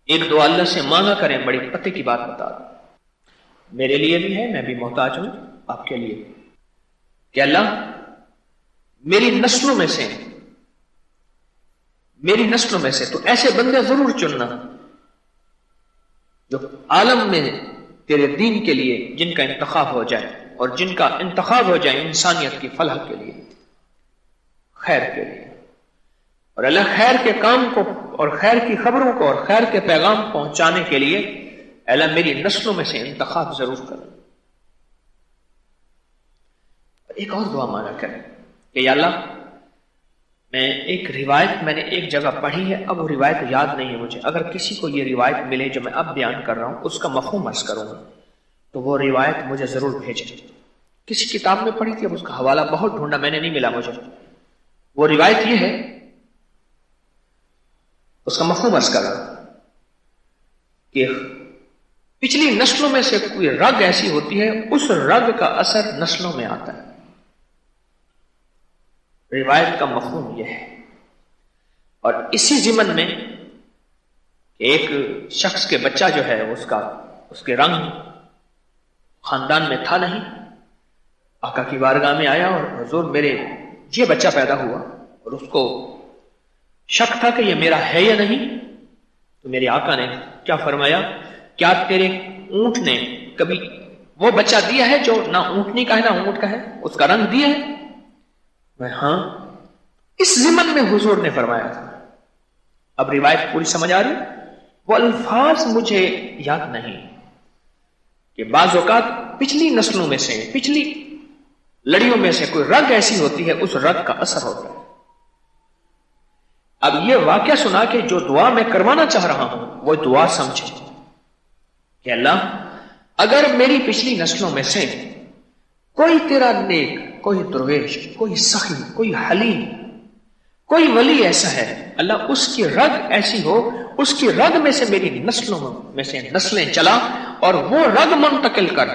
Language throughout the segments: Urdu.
ایک دعا اللہ سے مانگا کریں، بڑی پتے کی بات بتا دوں، میرے لیے بھی ہے، میں بھی محتاج ہوں، آپ کے لیے کہ اللہ میری نسلوں میں سے تو ایسے بندے ضرور چننا جو عالم میں تیرے دین کے لیے جن کا انتخاب ہو جائے، اور جن کا انتخاب ہو جائے انسانیت کی فلاح کے لیے، خیر کے لیے، اور اللہ خیر کے کام کو اور خیر کی خبروں کو اور خیر کے پیغام پہنچانے کے لیے اللہ میری نسلوں میں سے انتخاب ضرور کرے۔ ایک اور دعا مانگا کریں کہ یا اللہ میں نے ایک جگہ پڑھی ہے، اب وہ روایت یاد نہیں ہے مجھے، اگر کسی کو یہ روایت ملے جو میں اب بیان کر رہا ہوں اس کا مفہوم عرض کروں گا تو وہ روایت مجھے ضرور بھیجیں۔ کسی کتاب میں پڑھی تھی، اب اس کا حوالہ بہت ڈھونڈا، میں نے نہیں ملا مجھے۔ وہ روایت یہ ہے، اس کا مفہوم عرض کر رہا ہوں کہ پچھلی نسلوں میں سے کوئی رگ ایسی ہوتی ہے، اس رگ کا اثر نسلوں میں آتا ہے۔ روایت کا مفہوم یہ ہے، اور اسی ضمن میں ایک شخص کے بچہ جو ہے اس کے رنگ خاندان میں تھا نہیں، آقا کی بارگاہ میں آیا اور حضور میرے یہ بچہ پیدا ہوا، اور اس کو شک تھا کہ یہ میرا ہے یا نہیں، تو میرے آقا نے کیا فرمایا، کیا تیرے اونٹ نے کبھی وہ بچہ دیا ہے جو نہ اونٹنی کا ہے نہ اونٹ کا ہے، اس کا رنگ دیا ہے؟ میں ہاں، اس ضمن میں حضور نے فرمایا تھا۔ اب روایت پوری سمجھ آ رہی؟ وہ الفاظ مجھے یاد نہیں کہ بعض اوقات پچھلی نسلوں میں سے، پچھلی لڑیوں میں سے کوئی رگ ایسی ہوتی ہے، اس رگ کا اثر ہوتا ہے۔ اب یہ واقعہ سنا کہ جو دعا میں کروانا چاہ رہا ہوں وہ دعا سمجھے کہ اللہ اگر میری پچھلی نسلوں میں سے کوئی تیرا نیک، کوئی درویش، کوئی سخی، کوئی حلیم، کوئی ولی ایسا ہے، اللہ اس کی رگ ایسی ہو، اس کی رگ میں سے میری نسلوں میں سے نسلیں چلا اور وہ رگ منتقل کر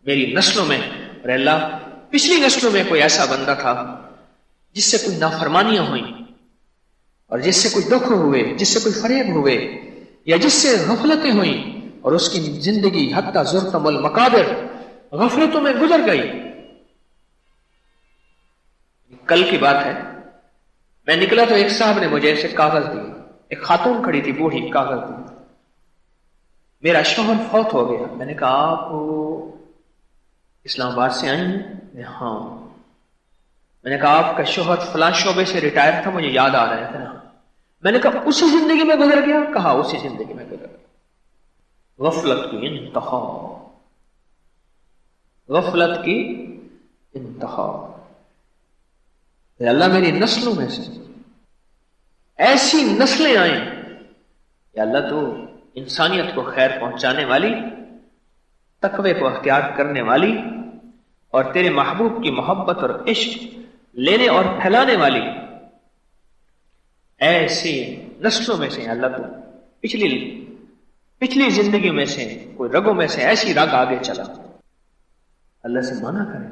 میری نسلوں میں۔ اور اللہ پچھلی نسلوں میں کوئی ایسا بندہ تھا جس سے کوئی نافرمانیاں ہوئیں، اور جس سے کوئی دکھ ہوئے، جس سے کوئی فریب ہوئے، یا جس سے غفلتیں ہوئیں، اور اس کی زندگی حتی زرتم المقابر غفلتوں میں گزر گئی۔ کل کی بات ہے، میں نکلا تو ایک صاحب نے مجھے ایسے کاغذ دی، ایک خاتون کھڑی تھی بوڑھی، کاغذ دی، میرا شوہر فوت ہو گیا۔ میں نے کہا آپ اسلام آباد سے آئی ہیں؟ ہاں۔ میں نے کہا آپ کا شوہر فلاں شعبے سے ریٹائر تھا، مجھے یاد آ رہا ہے نا۔ میں نے کہا اسی زندگی میں گزر گیا؟ کہا اسی زندگی میں گزر گیا۔ غفلت کی انتہا، غفلت کی انتہا۔ اللہ میری نسلوں میں سے ایسی نسلیں آئیں یا اللہ تو انسانیت کو خیر پہنچانے والی، تقوی کو اختیار کرنے والی، اور تیرے محبوب کی محبت اور عشق لینے اور پھیلانے والی ایسی نسلوں میں سے اللہ تو پچھلی زندگی میں سے کوئی رگوں میں سے ایسی رگ آگے چلا۔ اللہ سے مانا کریں،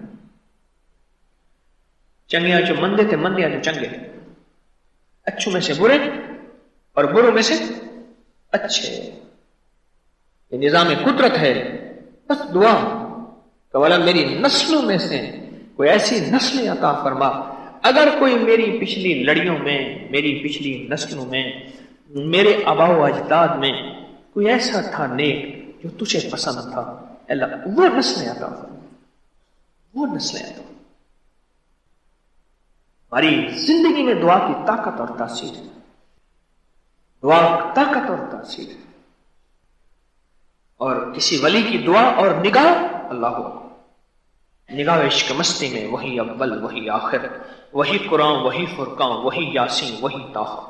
چنگیاں جو مندے تھے مندیاں جو چنگے، اچھوں میں سے برے اور بروں میں سے اچھے، یہ نظام قدرت ہے۔ بس دعا کہ والا میری نسلوں میں سے کوئی ایسی نسلیں عطا فرما، اگر کوئی میری پچھلی لڑیوں میں، میری پچھلی نسلوں میں، میرے آباء و اجداد میں کوئی ایسا تھا نیک جو تجھے پسند تھا، اللہ وہ نسلیں عطا فرما، وہ نسلیں عطا فرما۔ ہماری زندگی میں دعا کی طاقت اور تاثیر ہے، دعا کی طاقت اور تاثیر ہے، اور کسی ولی کی دعا اور نگاہ، اللہ نگاہ عشق مستی میں وہی اول وہی آخر، وہی قرآن وہی فرقان وہی یاسین وہی طٰہٰ۔